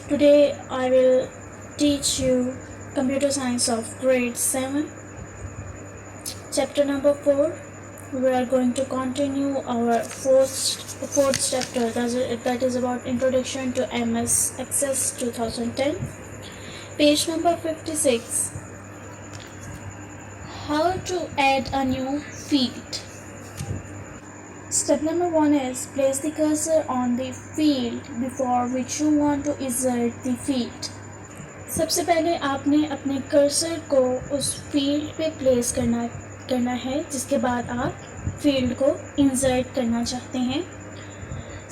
Today I will teach you computer science of grade 7, chapter number 4. We are going to continue our fourth chapter, that is about introduction to MS Access 2010. Page number 56. How to add a new field. Step number 1 is place the cursor on the field before which you want to insert the field. सबसे पहले आपने अपने cursor को उस field पे place करना है जिसके बाद आप फील्ड को इंसर्ट करना चाहते हैं.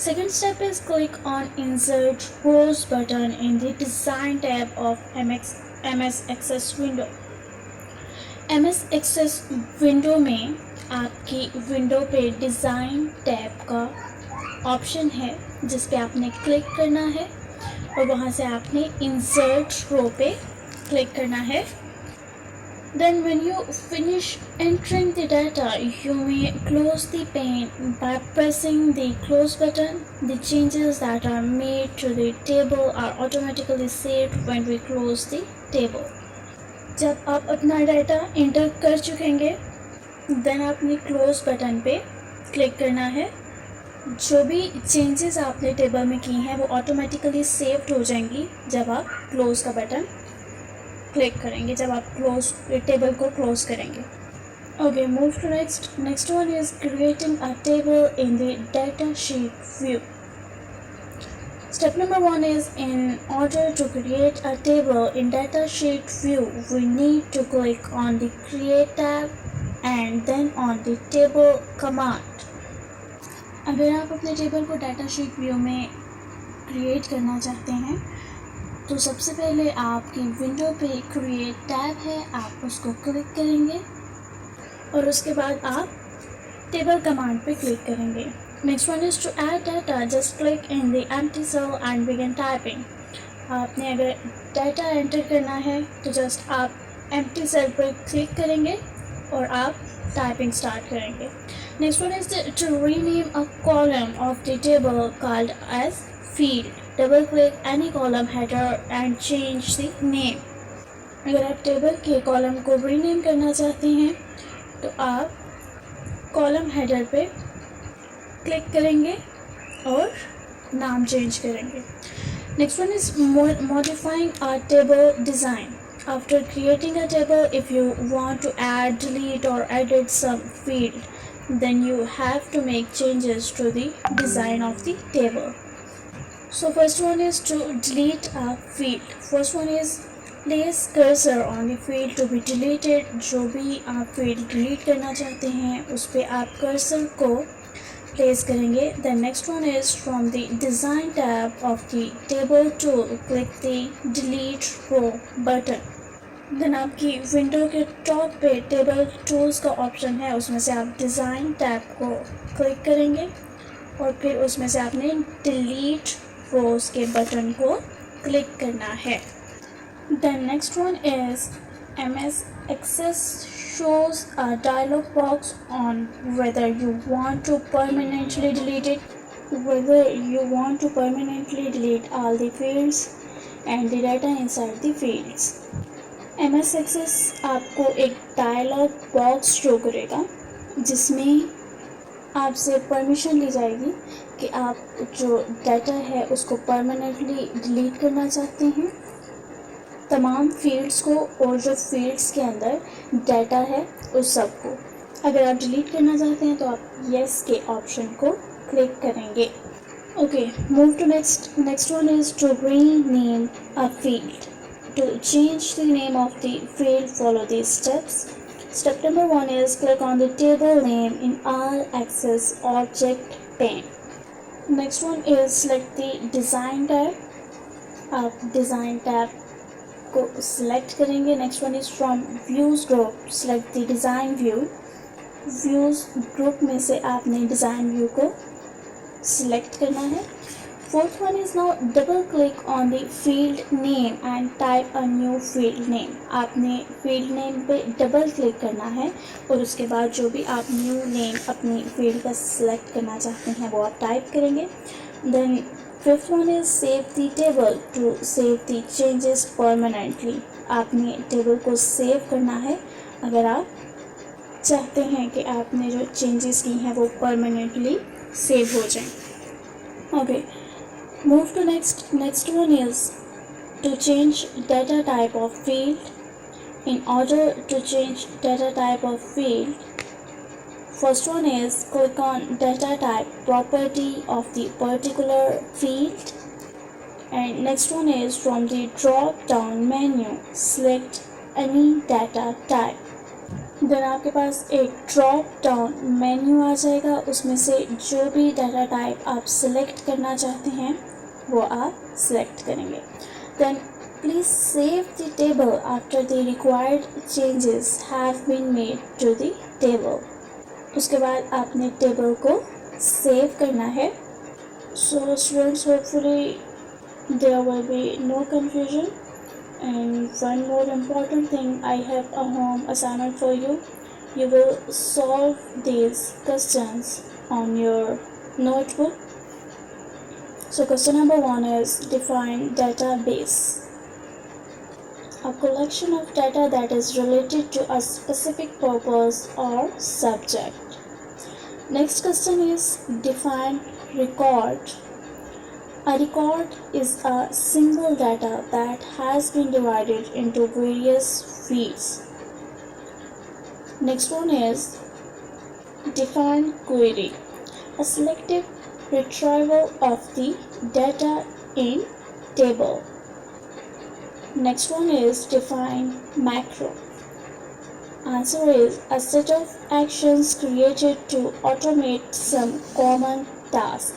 Second step is click on insert rows button in the design tab of MS Access window. MS Access window में आपकी विंडो पे डिज़ाइन टैब का ऑप्शन है जिस पे आपने क्लिक करना है और वहाँ से आपने इंसर्ट रो पे क्लिक करना है. Then when you finish entering the data, you may close the pane by pressing the close button. The changes that are made to the table are automatically saved when we close the table. जब आप अपना data inter कर चुकेंगे then आपने close button पे click करना है. जो भी चेंजेस आपने टेबल में की हैं वो ऑटोमेटिकली सेव्ड हो जाएंगी जब आप क्लोज का बटन क्लिक करेंगे, जब आप टेबल को क्लोज करेंगे. Okay, move to next one is creating a table in the data sheet view. Step number 1 is in order to create a table in datasheet view, we need to click on the create tab and then on the table command. अगर आप अपने table को datasheet view में create करना चाहते हैं तो सबसे पहले आपकी विंडो पे क्रिएट टैब है, आप उसको क्लिक करेंगे और उसके बाद आप टेबल कमांड पे क्लिक करेंगे. Next one is to add data. Just click in the empty cell and begin typing. आपने अगर डाटा एंटर करना है तो जस्ट आप एम्प्टी सेल पर क्लिक करेंगे और आप टाइपिंग स्टार्ट करेंगे. Next one is to rename a column of the table called as field. Double click any column header and change the name. अगर आप टेबल के कॉलम को रीनेम करना चाहते हैं तो आप कॉलम हेडर पे क्लिक करेंगे और नाम चेंज करेंगे. Next one is modifying a table design. After creating a table, if you want to add, delete or edit some field, then you have to make changes to the design of the table. So first one is to delete a field. First one is place cursor on the field to be deleted. जो भी आप field delete करना चाहते हैं उस पे आप cursor को place करेंगे. The next one is from the design tab of the table tool, click the delete row button. Then आपकी विंडो के टॉप पे टेबल टूल्स का ऑप्शन है, उसमें से आप डिज़ाइन टैब को क्लिक करेंगे और फिर उसमें से आपने डिलीट रोज के बटन को क्लिक करना है. Then next one is MS Access shows a dialog box on whether you want to permanently delete all the fields and the data inside the fields. MS Access आपको एक dialogue box show करेगा जिसमें आपसे permission ली जाएगी कि आप जो data है उसको परमानेंटली डिलीट करना चाहते हैं, तमाम फील्ड्स को और जो फील्ड्स के अंदर डाटा है उस सब को. अगर आप डिलीट करना चाहते हैं तो आप येस के ऑप्शन को क्लिक करेंगे. Okay, move to next one is to rename a field. To change the name of the field, follow these steps. Step number 1 is click on the table name in all access object pane. Next one is select the design tab. आप design tab को select करेंगे. Next one is from views group, select the design view. Views group में से आपने design view को select करना है. Fourth one is now double click on the field name and type a new field name. आपने field name पे double click करना है और उसके बाद जो भी आप न्यू नेम अपनी फील्ड का सिलेक्ट करना चाहते हैं वो आप टाइप करेंगे. Then fifth one is save the table to save the changes permanently. आपने टेबल को सेव करना है अगर आप चाहते हैं कि आपने जो चेंजेस की हैं वो परमानेंटली सेव हो जाएं। Okay, move to next one is to change data type of field. In order to change data type of field, first one is click on data type property of the particular field, and next one is from the drop down menu select any data type. then आपके पास एक drop down menu आ जाएगा, उसमें से जो भी data type आप select करना चाहते हैं वो आप सिलेक्ट करेंगे। then please save the table after the required changes have been made to the table. उसके बाद आपने टेबल को सेव करना है। So students, hopefully there will be no confusion. And one more important thing, I have a home assignment for you. You will solve these questions on your notebook. So question number 1 is define database. A collection of data that is related to a specific purpose or subject. Next question is define record. A record is a single data that has been divided into various fields. Next one is define query. A selective retrieval of the data in table. Next one is define macro. Answer is a set of actions created to automate some common task.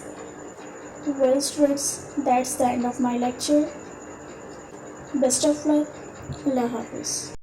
Well students, that's the end of my lecture. Best of luck. Allah Hafiz.